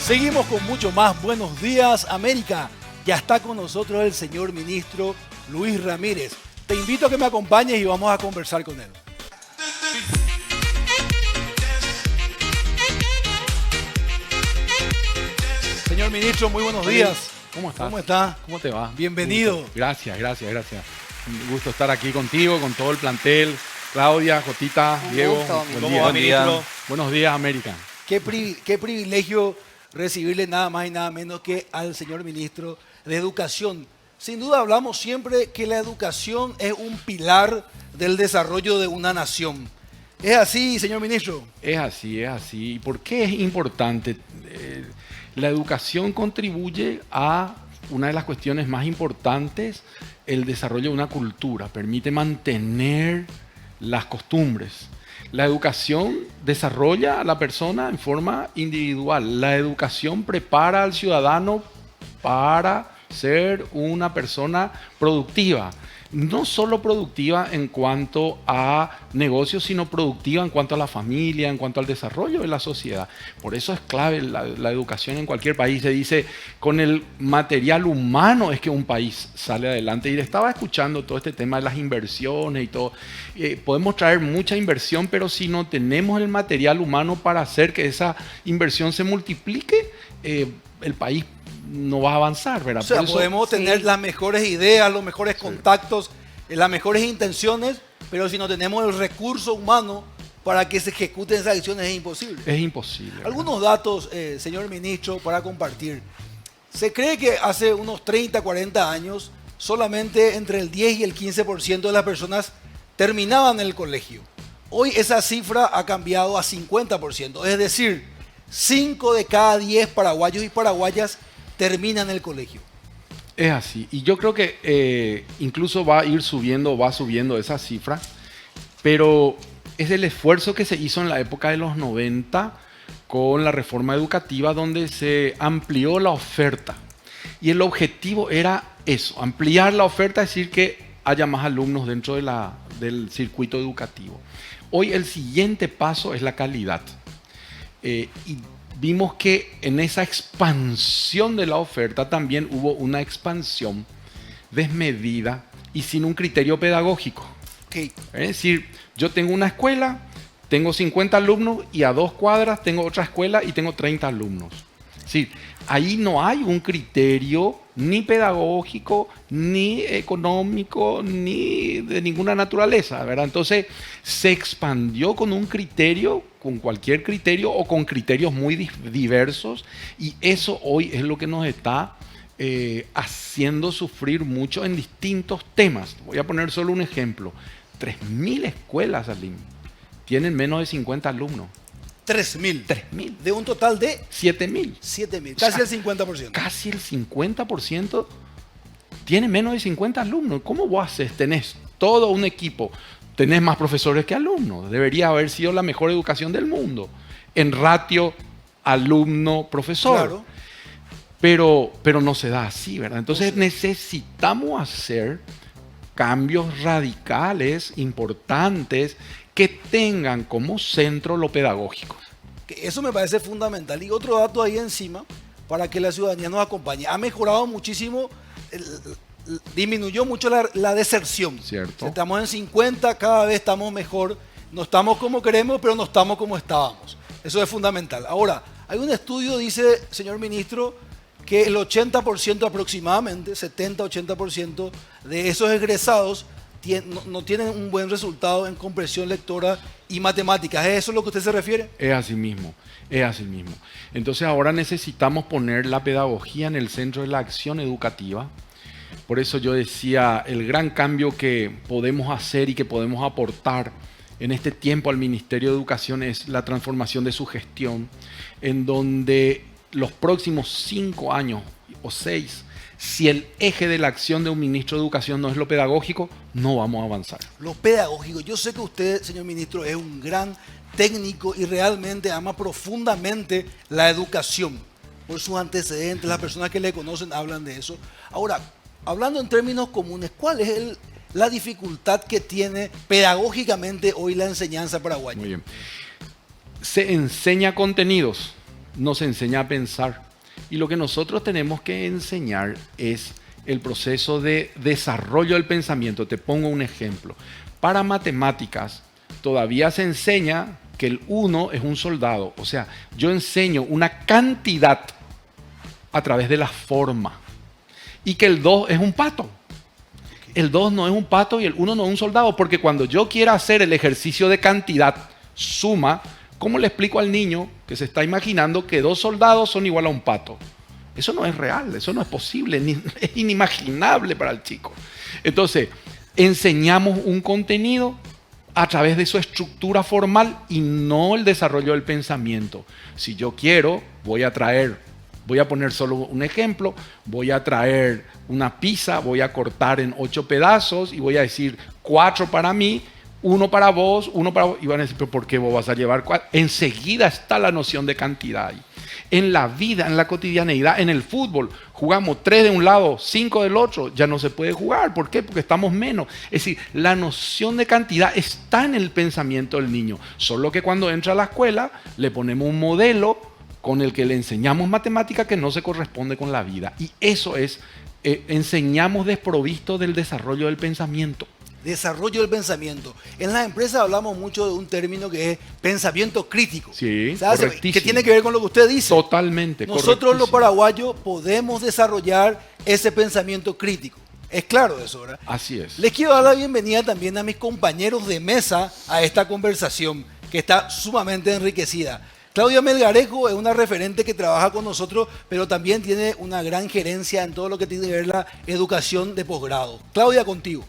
Seguimos con mucho más. Buenos días, América. Ya está con nosotros el señor ministro Luis Ramírez. Te invito a que me acompañes y vamos a conversar con él. Señor ministro, muy buenos días. ¿Cómo estás? ¿Cómo está? ¿Cómo te va? Bienvenido. Gracias. Un gusto estar aquí contigo, con todo el plantel. Claudia, Jotita, Diego. Buen día. Buenos días, América. Qué privilegio recibirle nada más y nada menos que al señor ministro de Educación. Sin duda hablamos siempre que la educación es un pilar del desarrollo de una nación. ¿Es así, señor ministro? Es así. ¿Y por qué es importante? La educación contribuye a una de las cuestiones más importantes, el desarrollo de una cultura. Permite mantener las costumbres. La educación desarrolla a la persona en forma individual. La educación prepara al ciudadano para ser una persona productiva. No solo productiva en cuanto a negocios, sino productiva en cuanto a la familia, en cuanto al desarrollo de la sociedad. Por eso es clave la educación en cualquier país. Se dice, con el material humano es que un país sale adelante. Y le estaba escuchando todo este tema de las inversiones y todo. Podemos traer mucha inversión, pero si no tenemos el material humano para hacer que esa inversión se multiplique, el país no va a avanzar, ¿verdad? O sea, por eso, podemos tener las mejores ideas, los mejores contactos, las mejores intenciones, pero si no tenemos el recurso humano para que se ejecuten esas acciones es imposible. Es imposible. ¿verdad? Algunos datos, señor ministro, para compartir. Se cree que hace unos 30, 40 años solamente entre el 10 y el 15% de las personas terminaban el colegio. Hoy esa cifra ha cambiado a 50%, es decir, 5 de cada 10 paraguayos y paraguayas terminan el colegio. Es así. Y yo creo que incluso va subiendo esa cifra, pero es el esfuerzo que se hizo en la época de los 90 con la reforma educativa donde se amplió la oferta. Y el objetivo era eso, ampliar la oferta, es decir, que haya más alumnos dentro del circuito educativo. Hoy el siguiente paso es la calidad. Y vimos que en esa expansión de la oferta también hubo una expansión desmedida y sin un criterio pedagógico. Okay. Es decir, yo tengo una escuela, tengo 50 alumnos y a 2 cuadras tengo otra escuela y tengo 30 alumnos. Es decir, ahí no hay un criterio ni pedagógico, ni económico, ni de ninguna naturaleza, ¿verdad? Entonces se expandió con un criterio, con cualquier criterio o con criterios muy diversos, y eso hoy es lo que nos está haciendo sufrir mucho en distintos temas. Voy a poner solo un ejemplo. 3.000 escuelas, Alim, tienen menos de 50 alumnos. 3.000. 3.000. De un total de 7.000. 7.000. Casi el 50%. Casi el 50% tiene menos de 50 alumnos. ¿Cómo vos haces? Tenés todo un equipo, tenés más profesores que alumnos. Debería haber sido la mejor educación del mundo en ratio alumno-profesor. Claro. Pero no se da así, ¿verdad? Entonces necesitamos hacer cambios radicales, importantes, que tengan como centro lo pedagógico. Eso me parece fundamental. Y otro dato ahí encima, para que la ciudadanía nos acompañe. Ha mejorado muchísimo, disminuyó mucho la deserción. Cierto. Estamos en 50, cada vez estamos mejor. No estamos como queremos, pero no estamos como estábamos. Eso es fundamental. Ahora, hay un estudio, dice, señor ministro, que el 80% aproximadamente, 70-80% de esos egresados no tienen un buen resultado en comprensión lectora y matemáticas. ¿Es eso a lo que usted se refiere? Es así mismo. Entonces ahora necesitamos poner la pedagogía en el centro de la acción educativa. Por eso yo decía, el gran cambio que podemos hacer y que podemos aportar en este tiempo al Ministerio de Educación es la transformación de su gestión, en donde los próximos 5 años o 6, si el eje de la acción de un ministro de Educación no es lo pedagógico, no vamos a avanzar. Lo pedagógico. Yo sé que usted, señor ministro, es un gran técnico y realmente ama profundamente la educación. Por sus antecedentes, las personas que le conocen hablan de eso. Ahora, hablando en términos comunes, ¿cuál es la dificultad que tiene pedagógicamente hoy la enseñanza paraguaya? Muy bien. Se enseña contenidos, nos enseña a pensar. Y lo que nosotros tenemos que enseñar es el proceso de desarrollo del pensamiento. Te pongo un ejemplo. Para matemáticas, todavía se enseña que el 1 es un soldado. O sea, yo enseño una cantidad a través de la forma. Y que el 2 es un pato. El 2 no es un pato y el 1 no es un soldado. Porque cuando yo quiera hacer el ejercicio de cantidad, suma, ¿cómo le explico al niño que se está imaginando que 2 soldados son igual a un pato? Eso no es real, eso no es posible, es inimaginable para el chico. Entonces, enseñamos un contenido a través de su estructura formal y no el desarrollo del pensamiento. Si yo quiero, voy a poner solo un ejemplo, voy a traer una pizza, voy a cortar en 8 pedazos y voy a decir 4 para mí, 1 para vos, 1 para vos. Y van a decir, ¿pero por qué vos vas a llevar 4? Enseguida está la noción de cantidad ahí. En la vida, en la cotidianeidad, en el fútbol, jugamos 3 de un lado, 5 del otro, ya no se puede jugar. ¿Por qué? Porque estamos menos. Es decir, la noción de cantidad está en el pensamiento del niño. Solo que cuando entra a la escuela, le ponemos un modelo con el que le enseñamos matemática que no se corresponde con la vida. Y eso es, enseñamos desprovisto del desarrollo del pensamiento. Desarrollo del pensamiento. En las empresas hablamos mucho de un término que es pensamiento crítico. Sí, ¿sabes? correctísimo. Que tiene que ver con lo que usted dice. Totalmente. Nosotros los paraguayos podemos desarrollar ese pensamiento crítico. Es claro eso, ¿verdad? Así es. Les quiero dar la bienvenida también a mis compañeros de mesa a esta conversación que está sumamente enriquecida. Claudia Melgarejo es una referente que trabaja con nosotros, pero también tiene una gran gerencia en todo lo que tiene que ver la educación de posgrado. Claudia, contigo.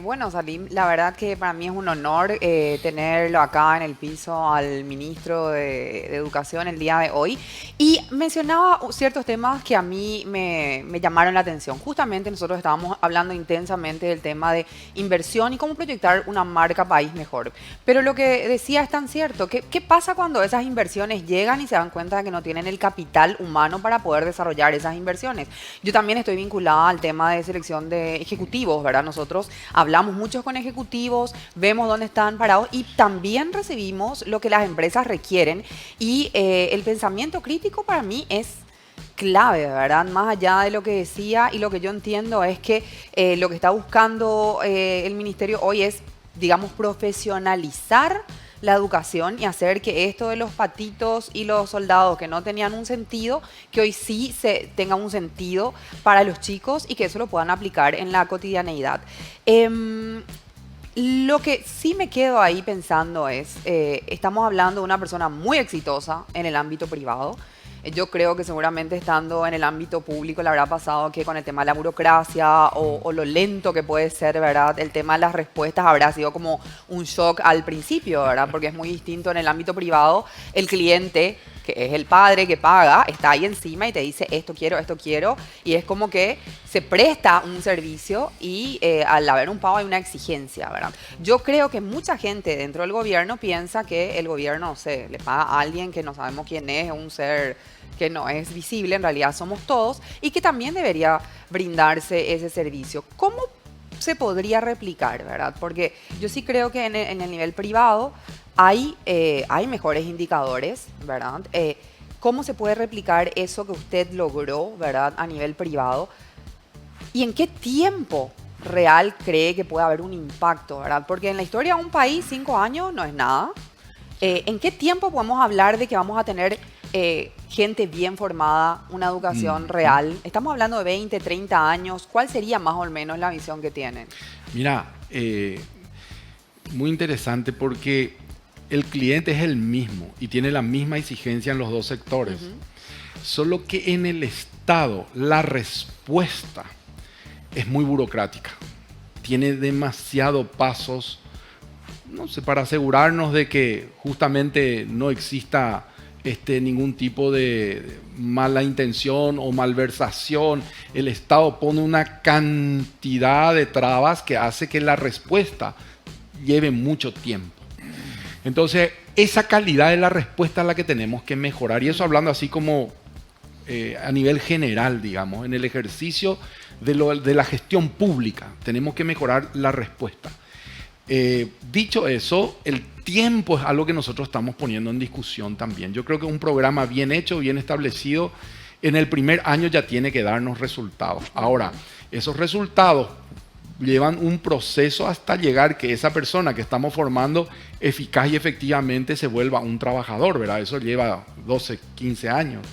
Bueno, Salim, la verdad que para mí es un honor tenerlo acá en el piso al ministro de Educación el día de hoy. Y mencionaba ciertos temas que a mí me llamaron la atención. Justamente nosotros estábamos hablando intensamente del tema de inversión y cómo proyectar una marca país mejor. Pero lo que decía es tan cierto. ¿Qué pasa cuando esas inversiones llegan y se dan cuenta de que no tienen el capital humano para poder desarrollar esas inversiones? Yo también estoy vinculada al tema de selección de ejecutivos, ¿verdad? Nosotros hablamos mucho con ejecutivos, vemos dónde están parados y también recibimos lo que las empresas requieren y el pensamiento crítico para mí es clave, ¿verdad? Más allá de lo que decía y lo que yo entiendo es que lo que está buscando el ministerio hoy es, digamos, profesionalizar la educación y hacer que esto de los patitos y los soldados que no tenían un sentido, que hoy sí tenga un sentido para los chicos y que eso lo puedan aplicar en la cotidianeidad. Lo que sí me quedo ahí pensando es, estamos hablando de una persona muy exitosa en el ámbito privado. Yo creo que seguramente estando en el ámbito público le habrá pasado que con el tema de la burocracia o lo lento que puede ser, ¿verdad? El tema de las respuestas habrá sido como un shock al principio, ¿verdad? Porque es muy distinto en el ámbito privado. El cliente, que es el padre que paga, está ahí encima y te dice esto quiero. Y es como que se presta un servicio y al haber un pago hay una exigencia, ¿verdad? Yo creo que mucha gente dentro del gobierno piensa que el gobierno, no sé, le paga a alguien que no sabemos quién es, un ser que no es visible, en realidad somos todos, y que también debería brindarse ese servicio. ¿Cómo se podría replicar, verdad? Porque yo sí creo que en el nivel privado hay mejores indicadores, ¿verdad? ¿Cómo se puede replicar eso que usted logró, verdad, a nivel privado? ¿Y en qué tiempo real cree que puede haber un impacto, verdad? Porque en la historia de un país, 5 años no es nada. ¿En qué tiempo podemos hablar de que vamos a tener gente bien formada, una educación real? Estamos hablando de 20, 30 años. ¿Cuál sería más o menos la visión que tienen? Mira, muy interesante porque el cliente es el mismo y tiene la misma exigencia en los dos sectores. Solo que en el Estado la respuesta es muy burocrática. Tiene demasiados pasos, no sé, para asegurarnos de que justamente no exista ningún tipo de mala intención o malversación. El Estado pone una cantidad de trabas que hace que la respuesta lleve mucho tiempo. Entonces, esa calidad de la respuesta es la que tenemos que mejorar. Y eso hablando así como a nivel general, digamos, en el ejercicio de la gestión pública. Tenemos que mejorar la respuesta. Dicho eso, el tiempo es algo que nosotros estamos poniendo en discusión también. Yo creo que un programa bien hecho, bien establecido, en el primer año ya tiene que darnos resultados. Ahora, esos resultados llevan un proceso hasta llegar que esa persona que estamos formando eficaz y efectivamente se vuelva un trabajador, ¿verdad? Eso lleva 12, 15 años.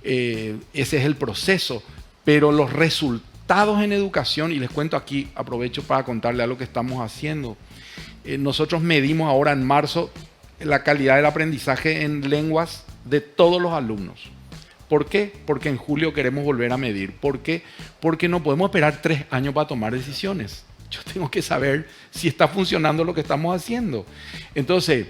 Ese es el proceso. Pero los resultados en educación, y les cuento aquí, aprovecho para contarle algo que estamos haciendo. Nosotros medimos ahora en marzo la calidad del aprendizaje en lenguas de todos los alumnos. ¿Por qué? Porque en julio queremos volver a medir. ¿Por qué? Porque no podemos esperar 3 años para tomar decisiones. Yo tengo que saber si está funcionando lo que estamos haciendo. Entonces,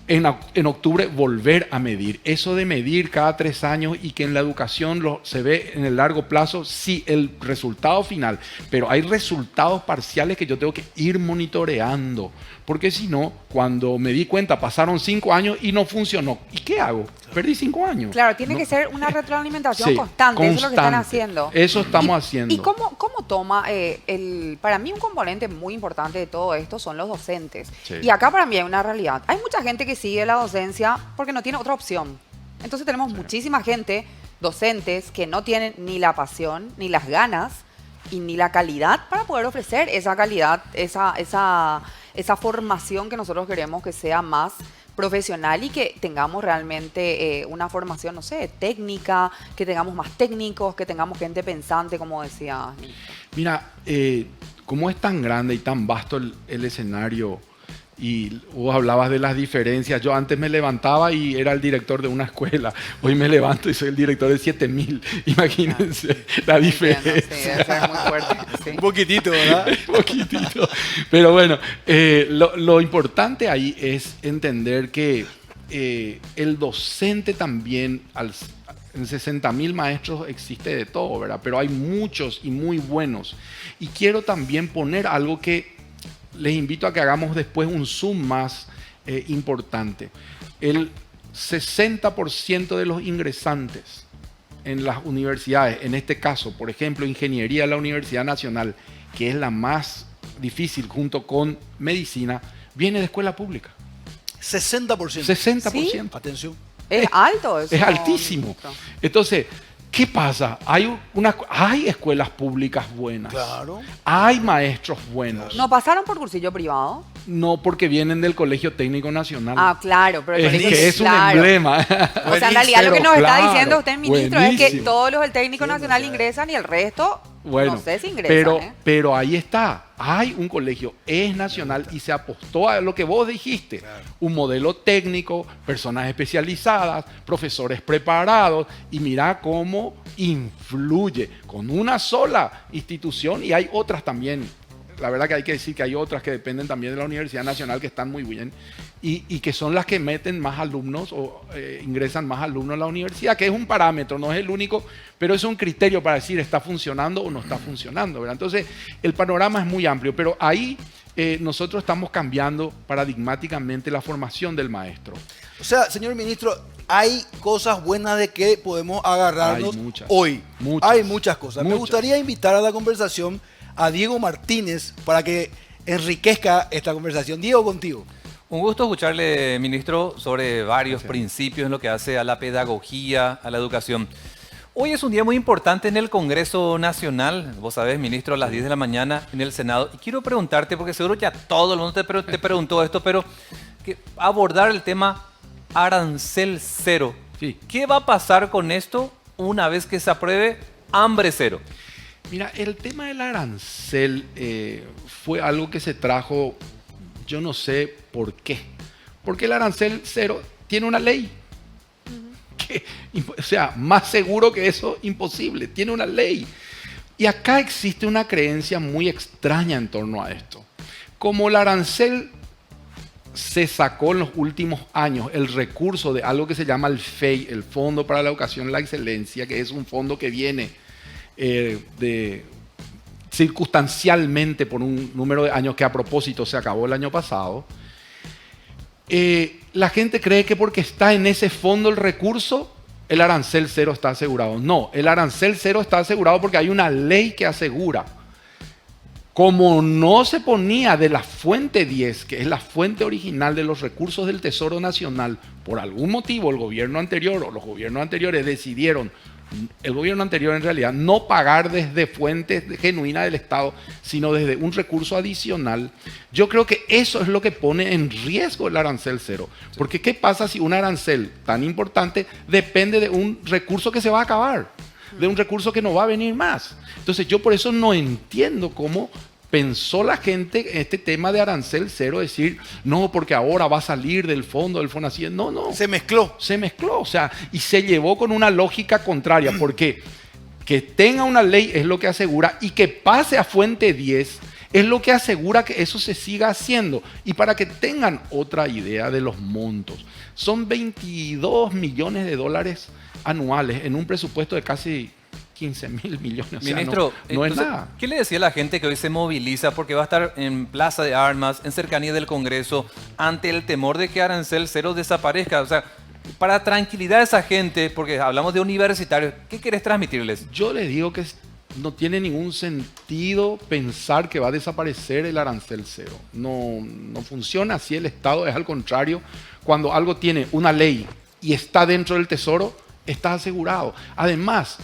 en octubre volver a medir. Eso de medir cada 3 años y que en la educación se ve en el largo plazo, sí, el resultado final. Pero hay resultados parciales que yo tengo que ir monitoreando. Porque si no, cuando me di cuenta, pasaron 5 años y no funcionó. ¿Y qué hago? Perdí 5 años. Claro, tiene que ser una retroalimentación constante. Eso es lo que están haciendo. Eso estamos haciendo. ¿Y cómo toma para mí un componente muy importante de todo esto son los docentes? Sí. Y acá para mí hay una realidad. Hay mucha gente que sigue la docencia porque no tiene otra opción. Entonces tenemos muchísima gente, docentes, que no tienen ni la pasión, ni las ganas, y ni la calidad para poder ofrecer esa calidad, esa formación que nosotros queremos que sea más profesional y que tengamos realmente una formación, no sé, técnica, que tengamos más técnicos, que tengamos gente pensante, como decía. Mira, como es tan grande y tan vasto el escenario, y vos hablabas de las diferencias, yo antes me levantaba y era el director de una escuela, hoy me levanto y soy el director de 7.000, imagínense la diferencia. Sí, debe ser muy fuerte. Sí. Un poquitito, ¿verdad? Un poquitito. Pero bueno, lo importante ahí es entender que el docente también, en 60.000 maestros existe de todo, ¿verdad? Pero hay muchos y muy buenos. Y quiero también poner algo que les invito a que hagamos después un zoom más importante. El 60% de los ingresantes en las universidades, en este caso, por ejemplo, ingeniería de la Universidad Nacional, que es la más difícil junto con medicina, viene de escuela pública. 60%. 60%. ¿Sí? Atención. Es alto eso. Es altísimo. Entonces, ¿qué pasa? Hay escuelas públicas buenas. Claro. Hay maestros buenos. ¿No pasaron por cursillo privado? No, porque vienen del Colegio Técnico Nacional. Ah, claro, pero el Es colegio que es un claro. emblema. O sea, en realidad lo que nos está diciendo usted, ministro, es que buenísimo. todos los del técnico nacional ingresan y el resto Bueno, no sé si ingresan. pero ahí está. Hay un colegio, es nacional y se apostó a lo que vos dijiste. Claro. Un modelo técnico, personas especializadas, profesores preparados y mira cómo influye con una sola institución y hay otras también. La verdad que hay que decir que hay otras que dependen también de la Universidad Nacional que están muy bien y que son las que meten más alumnos o ingresan más alumnos a la universidad, que es un parámetro, no es el único, pero es un criterio para decir está funcionando o no está funcionando, ¿verdad? Entonces, el panorama es muy amplio, pero ahí nosotros estamos cambiando paradigmáticamente la formación del maestro. O sea, señor ministro, hay cosas buenas de que podemos agarrarnos Hay muchas, hoy. muchas, Hay muchas cosas. Me muchas. gustaría invitar a la conversación a Diego Martínez para que enriquezca esta conversación. Diego, contigo. Un gusto escucharle, ministro, sobre varios principios en lo que hace a la pedagogía, a la educación. Hoy es un día muy importante en el Congreso Nacional, vos sabés, ministro, a las 10 de la mañana en el Senado. Y quiero preguntarte, porque seguro ya todo el mundo te preguntó esto, pero abordar el tema arancel cero. Sí. ¿Qué va a pasar con esto una vez que se apruebe hambre cero? Mira, el tema del arancel fue algo que se trajo, yo no sé por qué. Porque el arancel cero tiene una ley. O sea, más seguro que eso, imposible. Tiene una ley. Y acá existe una creencia muy extraña en torno a esto. Como el arancel se sacó en los últimos años el recurso de algo que se llama el FEI, el Fondo para la Educación y la Excelencia, que es un fondo que viene circunstancialmente por un número de años que a propósito se acabó el año pasado. La gente cree que porque está en ese fondo el recurso, el arancel cero está asegurado. No, el arancel cero está asegurado porque hay una ley que asegura como no se ponía de la fuente 10, que es la fuente original de los recursos del Tesoro Nacional, por algún motivo el gobierno anterior o los gobiernos anteriores decidieron, el gobierno anterior en realidad, no pagar desde fuentes genuinas del Estado, sino desde un recurso adicional. Yo creo que eso es lo que pone en riesgo el arancel cero. Porque ¿qué pasa si un arancel tan importante depende de un recurso que se va a acabar? De un recurso que no va a venir más. Entonces yo por eso no entiendo cómo pensó la gente este tema de arancel cero, decir, no, porque ahora va a salir del fondo del FONACIE. No, no. Se mezcló. Se mezcló, o sea, y se llevó con una lógica contraria, porque que tenga una ley es lo que asegura y que pase a fuente 10 es lo que asegura que eso se siga haciendo. Y para que tengan otra idea de los montos, son 22 millones de dólares anuales en un presupuesto de casi 15.000 millones. O sea, Ministro, no es entonces, nada. ¿qué le decía a la gente que hoy se moviliza porque va a estar en Plaza de Armas, en cercanía del Congreso, ante el temor de que arancel cero desaparezca? O sea, para tranquilidad de esa gente, porque hablamos de universitarios, ¿qué querés transmitirles? Yo les digo que no tiene ningún sentido pensar que va a desaparecer el arancel cero. No, no funciona así el Estado, es al contrario. Cuando algo tiene una ley y está dentro del Tesoro, está asegurado. Además,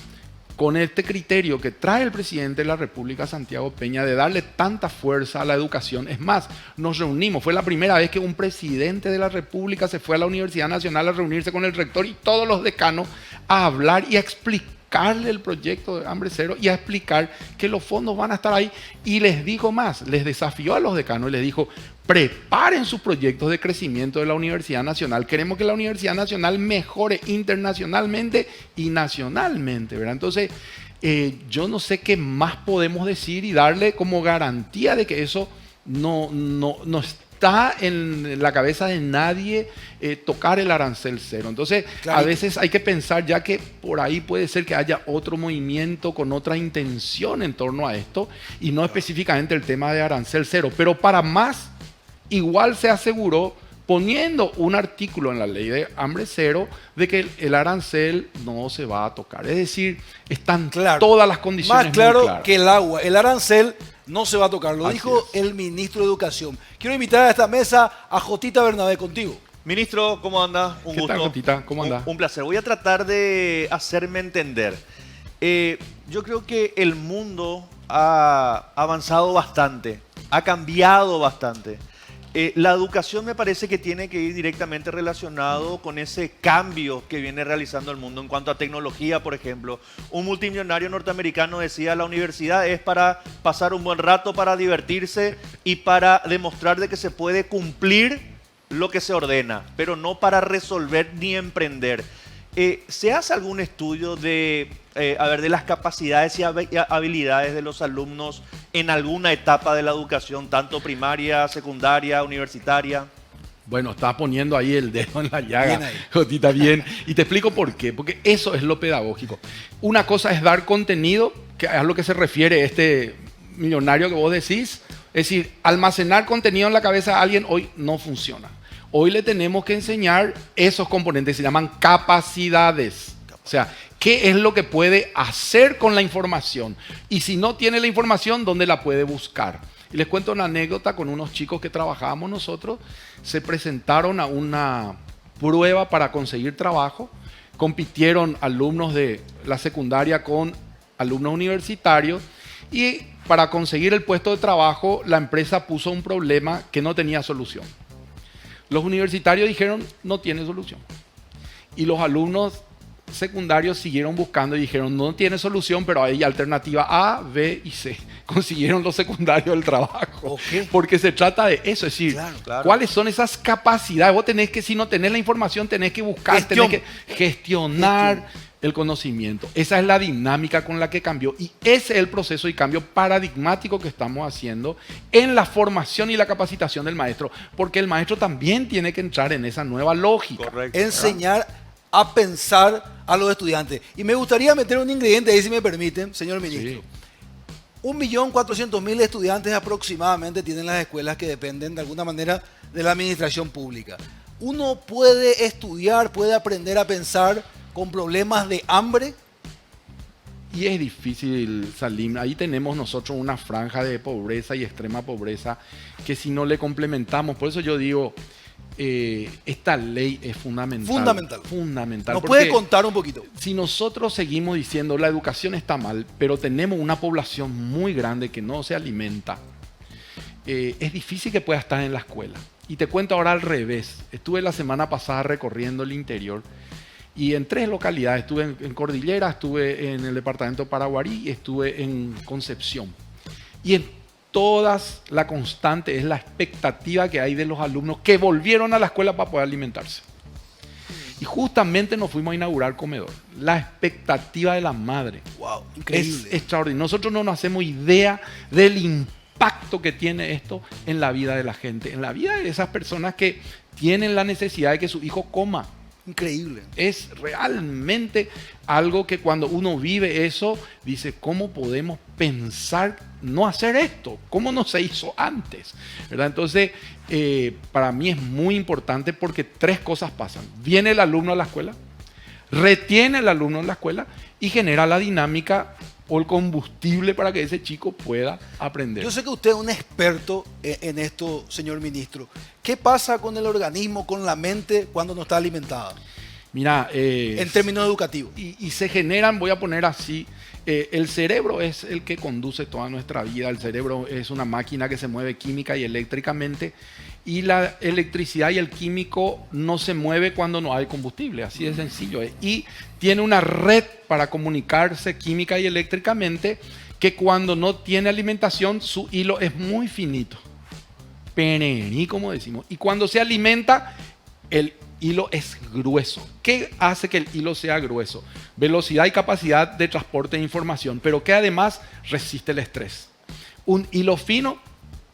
con este criterio que trae el presidente de la República, Santiago Peña, de darle tanta fuerza a la educación. Es más, nos reunimos, fue la primera vez que un presidente de la República se fue a la Universidad Nacional a reunirse con el rector y todos los decanos a hablar y a explicarle el proyecto de Hambre Cero y a explicar que los fondos van a estar ahí. Y les dijo más, les desafió a los decanos y les dijo, preparen sus proyectos de crecimiento de la Universidad Nacional. Queremos que la Universidad Nacional mejore internacionalmente y nacionalmente, ¿verdad? Entonces, yo no sé qué más podemos decir y darle como garantía de que eso no está en la cabeza de nadie tocar el arancel cero. Entonces, Claro. a veces hay que pensar ya que por ahí puede ser que haya otro movimiento con otra intención en torno a esto y no específicamente el tema de arancel cero. Pero para más, igual se aseguró poniendo un artículo en la ley de Hambre Cero de que el arancel no se va a tocar. Es decir, están Claro. todas las condiciones Más claro muy claras. que el agua. El arancel no se va a tocar. Lo Así dijo es. el ministro de Educación. Quiero invitar a esta mesa a Jotita Bernabé contigo. Ministro, ¿cómo anda? Un ¿Qué gusto. tal, Jotita? ¿Cómo anda? Un placer. Voy a tratar de hacerme entender. Yo creo que el mundo ha avanzado bastante, ha cambiado bastante. La educación me parece que tiene que ir directamente relacionado con ese cambio que viene realizando el mundo en cuanto a tecnología, por ejemplo. Un multimillonario norteamericano decía, la universidad es para pasar un buen rato, para divertirse y para demostrar de que se puede cumplir lo que se ordena, pero no para resolver ni emprender. ¿Se hace algún estudio de las capacidades y habilidades de los alumnos en alguna etapa de la educación, tanto primaria, secundaria, universitaria? Bueno, estás poniendo ahí el dedo en la Bien llaga, ahí. Jotita, bien. Y te explico por qué. Porque eso es lo pedagógico. Una cosa es dar contenido, que es a lo que se refiere este millonario que vos decís. Es decir, almacenar contenido en la cabeza de alguien hoy no funciona. Hoy le tenemos que enseñar esos componentes, se llaman capacidades. O sea, ¿qué es lo que puede hacer con la información? Y si no tiene la información, ¿dónde la puede buscar? Y les cuento una anécdota con unos chicos que trabajábamos nosotros. Se presentaron a una prueba para conseguir trabajo. Compitieron alumnos de la secundaria con alumnos universitarios. Y para conseguir el puesto de trabajo, la empresa puso un problema que no tenía solución. Los universitarios dijeron, no tiene solución. Y los alumnos secundarios siguieron buscando y dijeron, no tiene solución, pero hay alternativa A, B y C. Consiguieron los secundarios el trabajo. Ok. Porque se trata de eso, es decir, Claro, claro. ¿cuáles son esas capacidades? Vos tenés que, si no tenés la información, tenés que buscar, Gestión. tenés que gestionar el conocimiento. Esa es la dinámica con la que cambió y ese es el proceso y cambio paradigmático que estamos haciendo en la formación y la capacitación del maestro, porque el maestro también tiene que entrar en esa nueva lógica. Correcto. Enseñar a pensar a los estudiantes. Y me gustaría meter un ingrediente ahí, si me permiten, señor ministro. Sí. 1.400.000 estudiantes aproximadamente tienen las escuelas que dependen de alguna manera de la administración pública. Uno puede estudiar, puede aprender a pensar con problemas de hambre Y es difícil salir. Ahí tenemos nosotros una franja de pobreza y extrema pobreza que si no le complementamos, por eso yo digo, esta ley es fundamental. Fundamental. ¿Nos puede contar un poquito? Si nosotros seguimos diciendo la educación está mal, pero tenemos una población muy grande que no se alimenta, es difícil que pueda estar en la escuela. Y te cuento ahora al revés. Estuve la semana pasada recorriendo el interior y en 3 localidades. Estuve en Cordillera, estuve en el departamento de Paraguarí y estuve en Concepción. Y en todas la constante es la expectativa que hay de los alumnos que volvieron a la escuela para poder alimentarse. Y justamente nos fuimos a inaugurar comedor. La expectativa de la madre es extraordinaria. Nosotros no nos hacemos idea del impacto que tiene esto en la vida de la gente, en la vida de esas personas que tienen la necesidad de que su hijo coma. Increíble. Es realmente algo que cuando uno vive eso, dice, ¿cómo podemos pensar no hacer esto? ¿Cómo no se hizo antes? ¿Verdad? Entonces, para mí es muy importante porque 3 cosas pasan. Viene el alumno a la escuela, retiene el alumno en la escuela y genera la dinámica o el combustible para que ese chico pueda aprender. Yo sé que usted es un experto en esto, señor ministro. ¿Qué pasa con el organismo, con la mente cuando no está alimentada? Mira, en términos educativos. Y se generan, voy a poner así, el cerebro es el que conduce toda nuestra vida. El cerebro es una máquina que se mueve química y eléctricamente. Y la electricidad y el químico no se mueve cuando no hay combustible, así de sencillo. Y tiene una red para comunicarse química y eléctricamente que cuando no tiene alimentación su hilo es muy finito, perení como decimos. Y cuando se alimenta el hilo es grueso. ¿Qué hace que el hilo sea grueso? Velocidad y capacidad de transporte de información, pero que además resiste el estrés. Un hilo fino,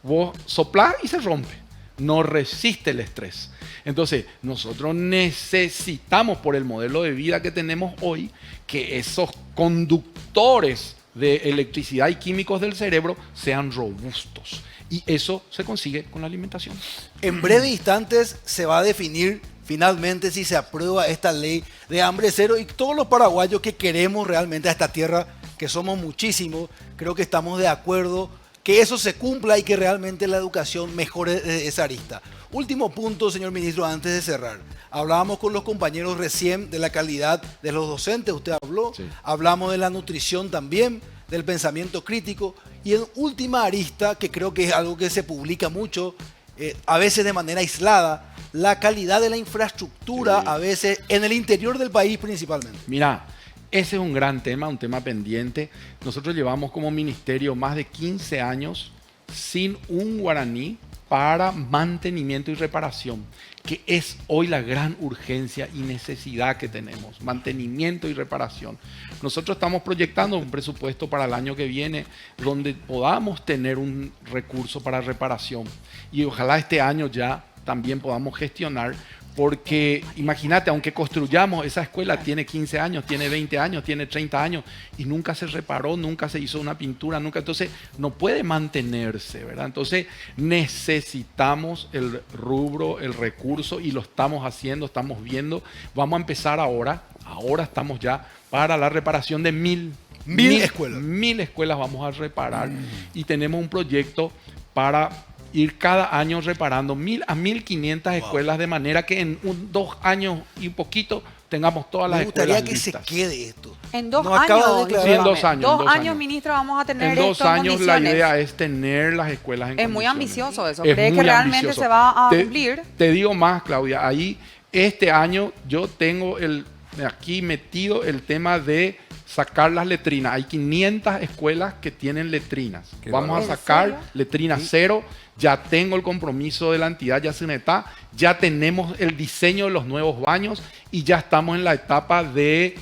vos soplás y se rompe. No resiste el estrés. Entonces, nosotros necesitamos, por el modelo de vida que tenemos hoy, que esos conductores de electricidad y químicos del cerebro sean robustos. Y eso se consigue con la alimentación. En breves instantes se va a definir finalmente si se aprueba esta ley de hambre cero, y todos los paraguayos que queremos realmente a esta tierra, que somos muchísimos, creo que estamos de acuerdo que eso se cumpla y que realmente la educación mejore de esa arista. Último punto, señor ministro, antes de cerrar. Hablábamos con los compañeros recién de la calidad de los docentes, usted habló. Sí. Hablamos de la nutrición también, del pensamiento crítico. Y en última arista, que creo que es algo que se publica mucho, a veces de manera aislada, la calidad de la infraestructura, sí, a veces en el interior del país principalmente. Mira, ese es un gran tema, un tema pendiente. Nosotros llevamos como ministerio más de 15 años sin un guaraní para mantenimiento y reparación, que es hoy la gran urgencia y necesidad que tenemos, mantenimiento y reparación. Nosotros estamos proyectando un presupuesto para el año que viene donde podamos tener un recurso para reparación y ojalá este año ya también podamos gestionar. Porque imagínate, aunque construyamos esa escuela, tiene 15 años, tiene 20 años, tiene 30 años y nunca se reparó, nunca se hizo una pintura, nunca, entonces no puede mantenerse, ¿verdad? Entonces necesitamos el rubro, el recurso y lo estamos haciendo, estamos viendo. Vamos a empezar ahora estamos ya para la reparación de 1000 escuelas. 1000 escuelas vamos a reparar y tenemos un proyecto para ir cada año reparando 1000 a 1500 escuelas, de manera que en 2 años y un poquito tengamos todas las escuelas listas. Me gustaría que se quede esto. En 2 años, sí, en 2 años. 2 años, ministro, vamos a tener en 2 años condiciones. La idea es tener las escuelas en condiciones. Es muy ambicioso eso. ¿Cree que realmente se va a cumplir? Te digo más, Claudia. Ahí, este año, yo tengo aquí metido el tema de sacar las letrinas. Hay 500 escuelas que tienen letrinas. Vamos a sacar letrina cero. Ya tengo el compromiso de la entidad Yacyretá, ya tenemos el diseño de los nuevos baños y ya estamos en la etapa de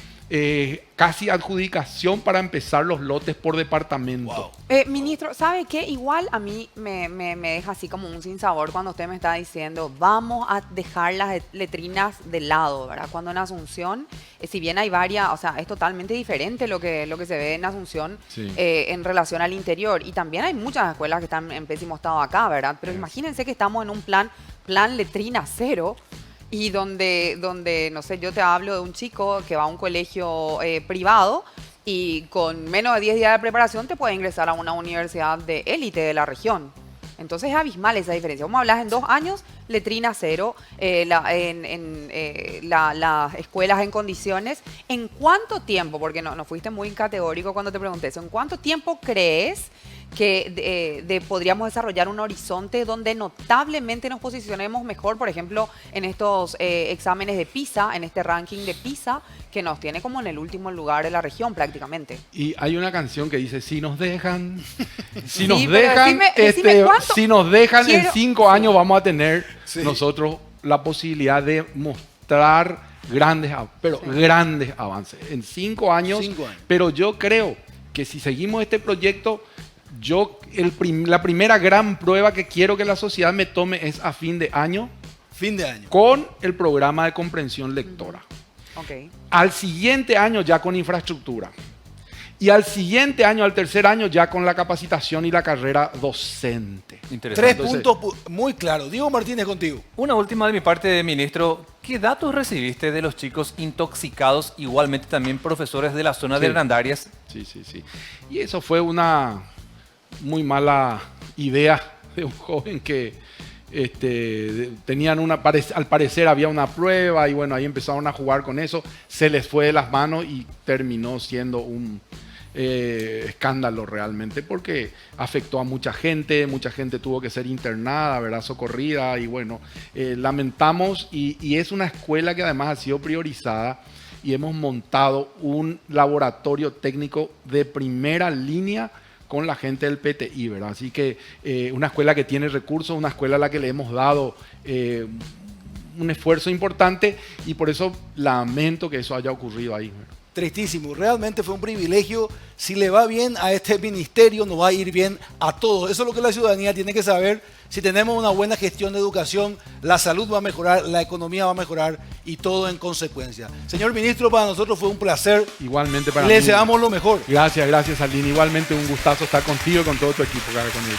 casi adjudicación para empezar los lotes por departamento. Wow. Ministro, ¿sabe qué? Igual a mí me deja así como un sinsabor cuando usted me está diciendo vamos a dejar las letrinas de lado, ¿verdad? Cuando en Asunción, si bien hay varias, o sea, es totalmente diferente lo que se ve en Asunción, sí, en relación al interior. Y también hay muchas escuelas que están en pésimo estado acá, ¿verdad? Pero imagínense que estamos en un plan letrina cero. Y donde, no sé, yo te hablo de un chico que va a un colegio privado y con menos de 10 días de preparación te puede ingresar a una universidad de élite de la región. Entonces es abismal esa diferencia. Vamos a hablar en 2 años, letrina cero, las escuelas en condiciones. ¿En cuánto tiempo, porque no fuiste muy categórico cuando te pregunté eso, ¿en cuánto tiempo crees que podríamos desarrollar un horizonte donde notablemente nos posicionemos mejor, por ejemplo, en estos exámenes de PISA, en este ranking de PISA, que nos tiene como en el último lugar de la región prácticamente? Y hay una canción que dice, si nos dejan, si Sí, nos pero dejan, decime cuánto. si nos dejan en Quiero- 5 años vamos a tener Sí. nosotros la posibilidad de mostrar grandes avances. En 5 años, 5 años. pero yo creo que si seguimos este proyecto, la primera gran prueba que quiero que la sociedad me tome es a fin de año Fin de año. con el programa de comprensión lectora. Ok. Al siguiente año ya con infraestructura. Y al siguiente año, al tercer año, ya con la capacitación y la carrera docente. Interesante. 3 puntos muy claros. Diego Martínez, contigo. Una última de mi parte, ministro. ¿Qué datos recibiste de los chicos intoxicados, igualmente también profesores de la zona Sí. de Hernandarias? Sí. Y eso fue una muy mala idea de un joven que tenían al parecer había una prueba y bueno, ahí empezaron a jugar con eso. Se les fue de las manos y terminó siendo un escándalo realmente porque afectó a mucha gente tuvo que ser internada, ¿verdad? Socorrida y bueno, lamentamos y es una escuela que además ha sido priorizada y hemos montado un laboratorio técnico de primera línea con la gente del PTI, ¿verdad? Así que una escuela que tiene recursos, una escuela a la que le hemos dado un esfuerzo importante y por eso lamento que eso haya ocurrido ahí, ¿verdad? Tristísimo, realmente fue un privilegio. Si le va bien a este ministerio, nos va a ir bien a todos. Eso es lo que la ciudadanía tiene que saber. Si tenemos una buena gestión de educación, la salud va a mejorar, la economía va a mejorar y todo en consecuencia. Señor ministro, para nosotros fue un placer. Igualmente para Le mí. deseamos lo mejor. Gracias, Aline. Igualmente un gustazo estar contigo y con todo tu equipo. Con